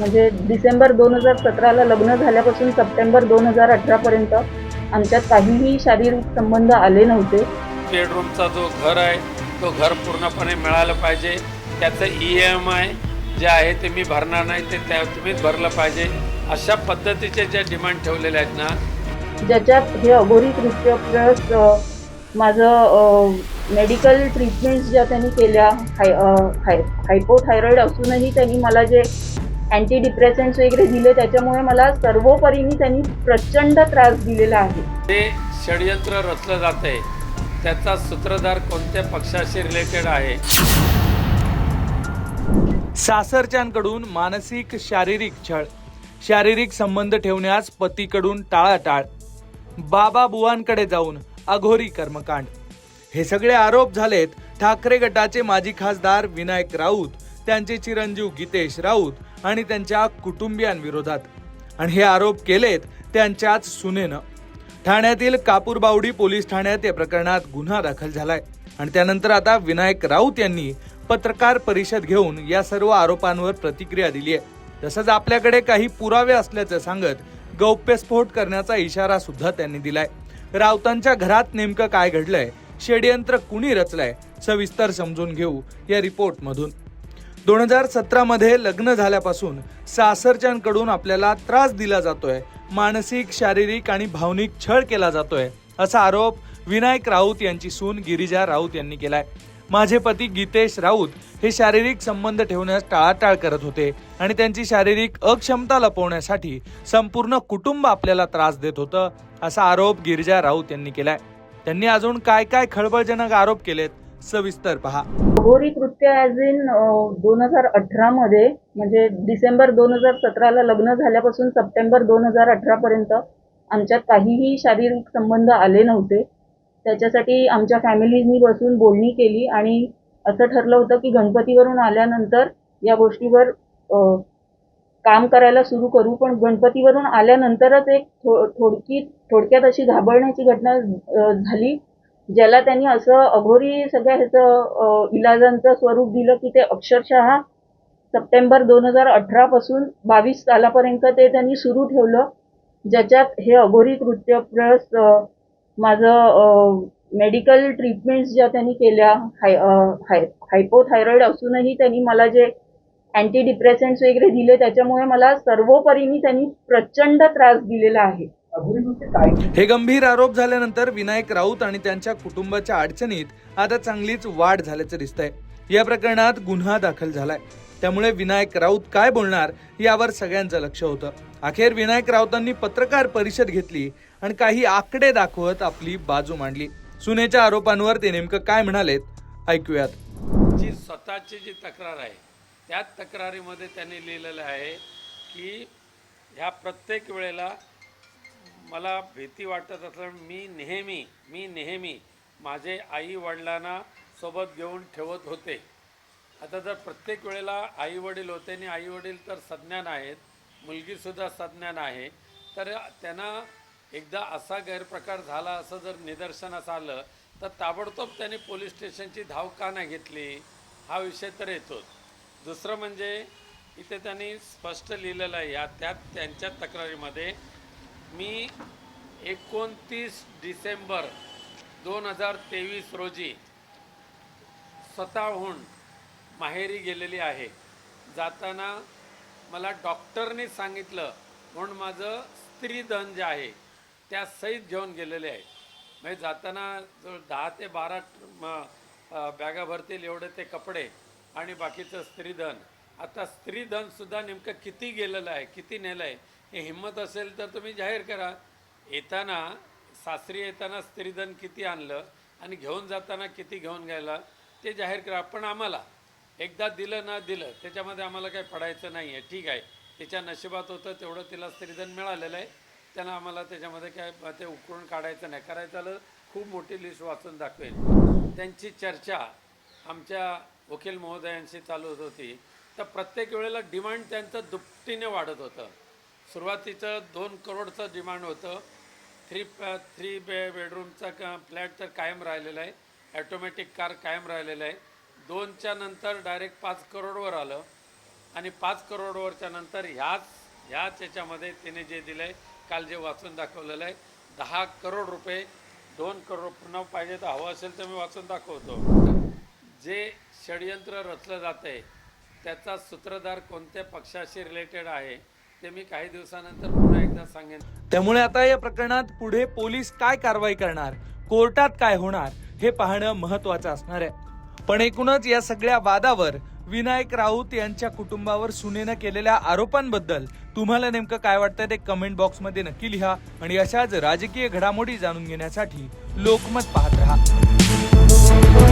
म्हणजे डिसेंबर 2017ला लग्न झाल्यापासून सप्टेंबर 2018 पर्यंत आमच्यात काहीही शारीरिक संबंध आले नव्हते. बेडरूमचा जो घर आहे तो घर पूर्णपणे मिळालं पाहिजे. त्याचं EMI जे आहे ते मी भरणार नाही, ते तुम्हीच भरलं पाहिजे. अशा पद्धतीचे जे डिमांड ठेवलेले आहेत ना, ज्याच्यात हे अघोरी कृत्य प्लस माझं मेडिकल ट्रीटमेंट्स ज्या त्यांनी केल्या, हायपोथायरॉईड असूनही त्यांनी मला जे अँटी डिप्रेसंट्स वगैरे दिले, त्याच्यामुळे मला सर्वोपरीने त्यांनी प्रचंड त्रास दिलेला आहे. ते षडयंत्र रचलं जाते, त्याचा सूत्रधार कोणत्या पक्षाशी रिलेटेड आहे. सासरच्यांकडून मानसिक शारीरिक छळ, शारीरिक संबंध ठेवण्यास पतीकडून टाळाटाळ, बाबा बुवांकडे जाऊन अघोरी कर्मकांड, हे सगळे आरोप झालेत ठाकरे गटाचे माजी खासदार विनायक राऊत, त्यांचे चिरंजीव गीतेश राऊत आणि त्यांच्या कुटुंबियांविरोधात. आणि हे आरोप केलेत त्यांच्याच सुनेनं. ठाण्यातील कापूरबावडी पोलीस ठाण्यात या प्रकरणात गुन्हा दाखल झालाय आणि त्यानंतर आता विनायक राऊत यांनी पत्रकार परिषद घेऊन या सर्व आरोपांवर प्रतिक्रिया दिली आहे. तसंच आपल्याकडे काही पुरावे असल्याचं सांगत गौप्यस्फोट करण्याचा इशारा सुद्धा त्यांनी दिलाय. राऊतांच्या घरात नेमकं काय घडलंय, षडयंत्र कुणी रचलंय, सविस्तर समजून घेऊ या रिपोर्ट मधून. 2017 मध्ये लग्न झाल्यापासून सासरच्यांकडून आपल्याला त्रास दिला जातोय, मानसिक, शारीरिक आणि भावनिक छळ केला जातोय, असा आरोप विनायक राऊत यांची सून गिरिजा राऊत यांनी केलाय. माझे पती गीतेश राऊत हे शारीरिक संबंध ठेवण्यास टाळाटाळ करत होते आणि त्यांची शारीरिक अक्षमता लपवण्यासाठी संपूर्ण कुटुंब आपल्याला त्रास देत होतं, असा आरोप गिरिजा राऊत यांनी केलाय. त्यांनी अजून काय काय खळबळजनक आरोप केलेत, सविस्तर पहा. अघोरी कृत्य ॲज इन 2018 मध्ये, म्हणजे डिसेंबर 2017ला लग्न झाल्यापासून सप्टेंबर 2018 पर्यंत आमच्यात काहीही शारीरिक संबंध आले नव्हते. त्याच्यासाठी आमच्या फॅमिलीजनी बसून बोलणी केली आणि असं ठरलं होतं की गणपतीवरून आल्यानंतर या गोष्टीवर काम करायला सुरू करू. पण गणपतीवरून आल्यानंतरच एक थोडक्यात अशी घाबरण्याची घटना झाली, ज्याला त्यांनी असं अघोरी सगळ्या ह्याचं इलाजांचं स्वरूप दिलं की ते अक्षरशः सप्टेंबर 2018 पासून 22 सालापर्यंत ते त्यांनी सुरू ठेवलं, ज्याच्यात हे अघोरी कृत्य प्लस माझं मेडिकल ट्रीटमेंट्स ज्या त्यांनी केल्या, हायपोथायरॉईड असूनही त्यांनी मला जे अँटी डिप्रेसंट्स वगैरे दिले, त्याच्यामुळे मला सर्वोपरीने त्यांनी प्रचंड त्रास दिलेला आहे. हे गंभीर आरोप झाल्यानंतर विनायक राऊत आणि त्यांच्या कुटुंबाच्या अडचणीत आता चांगलीच वाढ झाल्याचं दिसतंय. या प्रकरणात गुन्हा दाखल झालाय, त्यामुळे विनायक राऊत काय बोलणार यावर सगळ्यांचं लक्ष होतं. अखेर विनायक राऊतांनी पत्रकार परिषद घेतली आणि काही आकडे दाखवत आपली बाजू मांडली. सुनेच्या आरोपांवर ते नेमकं काय म्हणालेत, ऐकूयात. जी स्वतःची जी तक्रार आहे, त्या तक्रारीमध्ये त्यांनी लिहिलेलं आहे की ह्या प्रत्येक वेळेला मला भीती वाटत असल्यामुळे मी नेहमी माझे आई वडिलांना सोबत घेऊन ठेवत होते. आता जर प्रत्येक वेळेला आई वडील होते आणि आई वडील तर सज्ञान आहेत, मुलगीसुद्धा सज्ञान आहे, तर त्यांना एकदा असा गैरप्रकार झाला असं जर निदर्शनास आलं तर ताबडतोब त्यांनी पोलीस स्टेशनची धाव का नाही घेतली, हा विषय तर येतोच. दुसरं म्हणजे इथे त्यांनी स्पष्ट लिहिलेलं आहे त्यात त्यांच्या तक्रारीमध्ये, मी 29 डिसेंबर 2023 रोजी स्वतःहून माहेरी गेलेली आहे. जाताना मला डॉक्टरने सांगितलं म्हणून माझं स्त्रीधन जे आहे त्या सहित घेऊन गेलेले आहे. म्हणजे जाताना जवळ 10 ते 12 बॅगा भरतील एवढे ते कपडे आणि बाकीचं स्त्रीधन. आता स्त्रीधनसुद्धा नेमकं किती गेलेलं आहे, किती नेलं आहे, हे हिंमत असेल तर तुम्ही जाहीर करा. येताना सासरी येताना स्त्रीधन किती आणलं आणि घेऊन जाताना किती घेऊन गेला ते जाहीर करा. पण आम्हाला एकदा दिलं ना दिलं त्याच्यामध्ये आम्हाला काही पडायचं नाही आहे. ठीक आहे, तिच्या नशिबात होतं तेवढं तिला स्त्रीधन मिळालेलं आहे, त्यांना आम्हाला त्याच्यामध्ये काय ते उकळून काढायचं नाही. करायचं आलं खूप मोठी लिस्ट वाचून दाखवेल. त्यांची चर्चा आमच्या वकील महोदयांशी चालू होती, तर प्रत्येक वेळेला डिमांड त्यांचं दुपटीने वाढत होतं. सुरुवातीचं 2 करोडचं डिमांड होतं. थ्री बेडरूमचा फ्लॅट तर कायम राहिलेला आहे, ॲटोमॅटिक कार कायम राहिलेलं आहे. 2च्या नंतर डायरेक्ट 5 करोडवर आलं. आणि 5 करोडवरच्या नंतर ह्याच याच्यामध्ये तिने जे दिलं आहे, काल जे वाचून दाखवलेलं आहे, 10 करोड रुपये, 2 करोड पुन्हा पाहिजे तर हवं असेल तर मी वाचून दाखवतो. जे षडयंत्र रचलं जातं आहे त्याचा सूत्रधार कोणत्या पक्षाशी रिलेटेड आहे ते मी काही दिवसानंतर पुन्हा एकदा सांगेन. त्यामुळे आता या प्रकरणात पुढे पोलीस काय कारवाई करणार, कोर्टात काय होणार हे पाहणं महत्वाचं असणार आहे. पण एकूणच या सगळ्या वादावर विनायक राऊत यांच्या कुटुंबावर सुनेनं केलेल्या आरोपांबद्दल तुम्हाला नेमकं काय वाटतं ते कमेंट बॉक्समध्ये नक्की लिहा. आणि अशाच राजकीय घडामोडी जाणून घेण्यासाठी लोकमत पाहत राहा.